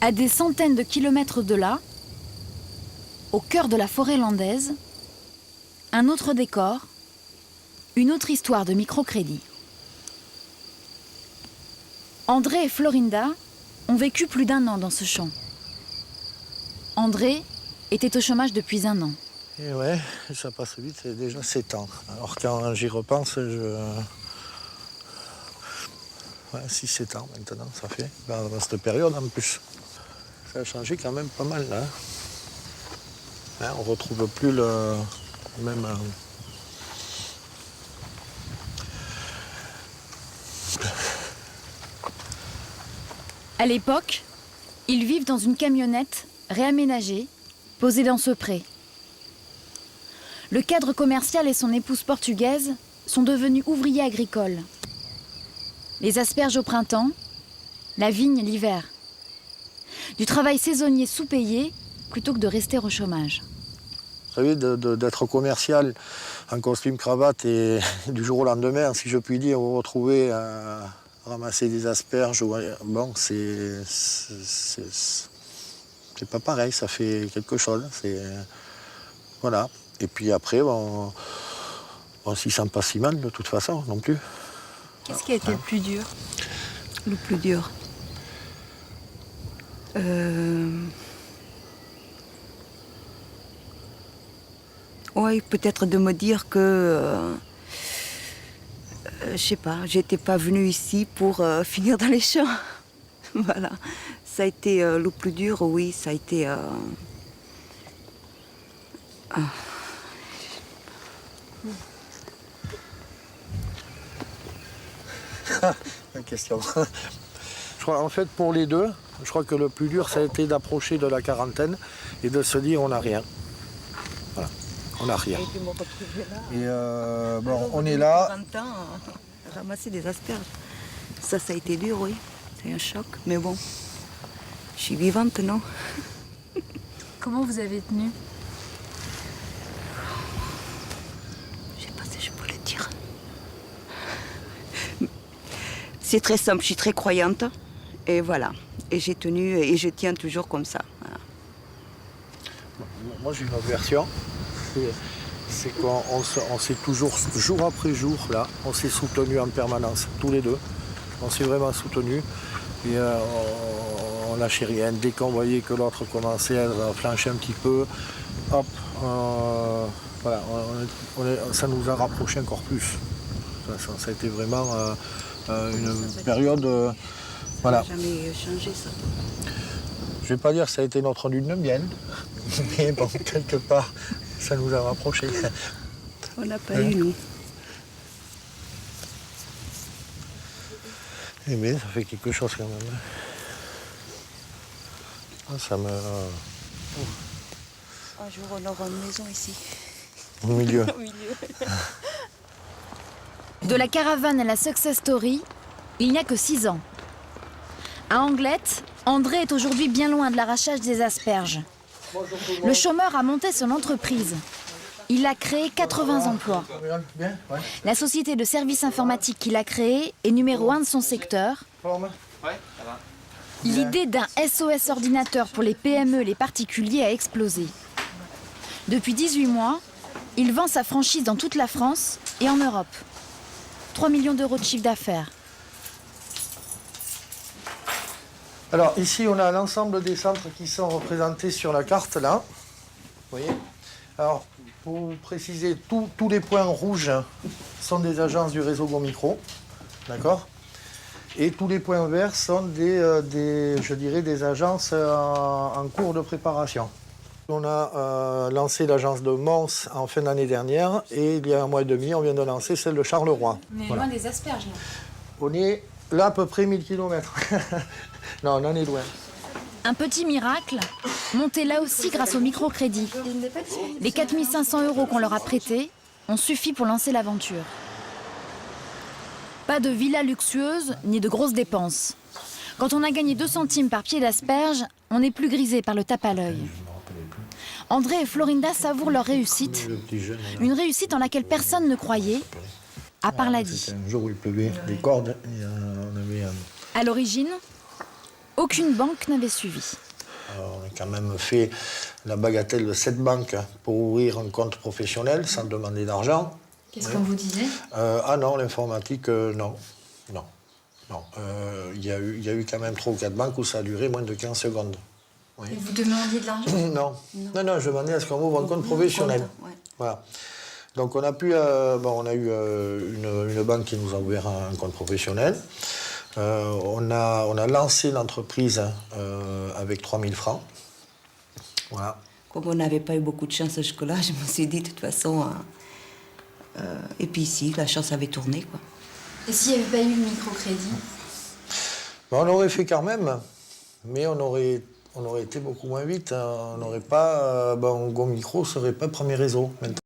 À des centaines de kilomètres de là, au cœur de la forêt landaise, un autre décor, une autre histoire de microcrédit. André et Florinda ont vécu plus d'1 an dans ce champ. André était au chômage depuis 1 an. Et ouais, ça passe vite, c'est déjà 7 ans. Alors quand j'y repense, Ouais, 6-7 ans maintenant, ça fait, dans cette période en plus. Ça a changé quand même pas mal, là. Hein, on retrouve plus le même... À l'époque, ils vivent dans une camionnette réaménagée, posée dans ce pré. Le cadre commercial et son épouse portugaise sont devenus ouvriers agricoles. Les asperges au printemps, la vigne l'hiver. Du travail saisonnier sous-payé plutôt que de rester au chômage. Vous savez, d'être commercial en costume cravate et du jour au lendemain, si je puis dire, vous retrouvez à ramasser des asperges, bon, c'est pas pareil, ça fait quelque chose. Voilà. Et puis après, on s'y sent pas si mal de toute façon non plus. Qu'est-ce qui a été le plus dur? Le plus dur Oui, peut-être de me dire que, je sais pas, j'étais pas venue ici pour finir dans les champs. Voilà, ça a été le plus dur, oui, ça a été... La question. Je crois, en fait, pour les deux, je crois que le plus dur, ça a été d'approcher de la quarantaine et de se dire on n'a rien. Voilà, on n'a rien. Et bon, on est là. 20 ans à ramasser des asperges. Ça a été dur, oui. C'est un choc, mais bon, je suis vivante, non? Comment vous avez tenu? Je sais pas si je peux le dire. C'est très simple, je suis très croyante. Et voilà. Et j'ai tenu et je tiens toujours comme ça. Voilà. Moi, j'ai une autre version. C'est qu'on s'est toujours, jour après jour, là, on s'est soutenus en permanence, tous les deux. On s'est vraiment soutenus. Et on lâchait rien. Dès qu'on voyait que l'autre commençait à flancher un petit peu, hop, voilà, ça nous a rapprochés encore plus. Ça a été vraiment une période... voilà. Ça n'a jamais changé, ça. Je vais pas dire que ça a été notre lune de miel, mais bon, quelque part, ça nous a rapprochés. On n'a pas eu, nous. Eh bien, ça fait quelque chose quand même. Ça me... Un jour, on aura une maison ici. Au milieu. Au milieu. De la caravane à la success story, il n'y a que 6 ans. À Anglette, André est aujourd'hui bien loin de l'arrachage des asperges. Le chômeur a monté son entreprise. Il a créé 80 emplois. La société de services informatiques qu'il a créée est numéro 1 de son secteur. L'idée d'un SOS ordinateur pour les PME et les particuliers a explosé. Depuis 18 mois, il vend sa franchise dans toute la France et en Europe. 3 millions d'euros de chiffre d'affaires. Alors ici, on a l'ensemble des centres qui sont représentés sur la carte, là. Vous voyez? Alors, pour vous préciser, tous les points rouges sont des agences du réseau GoMicro. D'accord? Et tous les points verts sont je dirais, des agences en cours de préparation. On a lancé l'agence de Mons en fin d'année dernière et il y a 1 mois et demi, on vient de lancer celle de Charleroi. On est voilà. loin des asperges, là. On est là à peu près 1000 km. Non, on en est loin. Un petit miracle, monté là aussi grâce au microcrédit. Les 4 500 € qu'on leur a prêtés ont suffi pour lancer l'aventure. Pas de villa luxueuse, ni de grosses dépenses. Quand on a gagné 2 centimes par pied d'asperge, on n'est plus grisé par le tape à l'œil. André et Florinda savourent leur réussite. Une réussite en laquelle personne ne croyait, à part Ladi. C'était un jour où il pleuvait des cordes. Et, on avait, À l'origine, Aucune banque n'avait suivi. On a quand même fait la bagatelle de 7 banques pour ouvrir un compte professionnel sans demander d'argent. Qu'est-ce qu'on vous disait? Ah non, l'informatique, non. Non. Non. Il y a eu quand même 3 ou 4 banques où ça a duré moins de 15 secondes. Oui. Et vous demandiez de l'argent? Non, je demandais à ce qu'on ouvre un compte professionnel. Ouais. Voilà. Donc on a pu, on a eu une banque qui nous a ouvert un compte professionnel. On a lancé l'entreprise avec 3 000 francs. Voilà. Comme on n'avait pas eu beaucoup de chance jusque-là, je me suis dit, de toute façon... et puis ici, la chance avait tourné, quoi. Et s'il n'y avait pas eu le microcrédit? On aurait fait quand même, mais on aurait été beaucoup moins vite. On n'aurait pas... Go Micro ne serait pas premier réseau maintenant.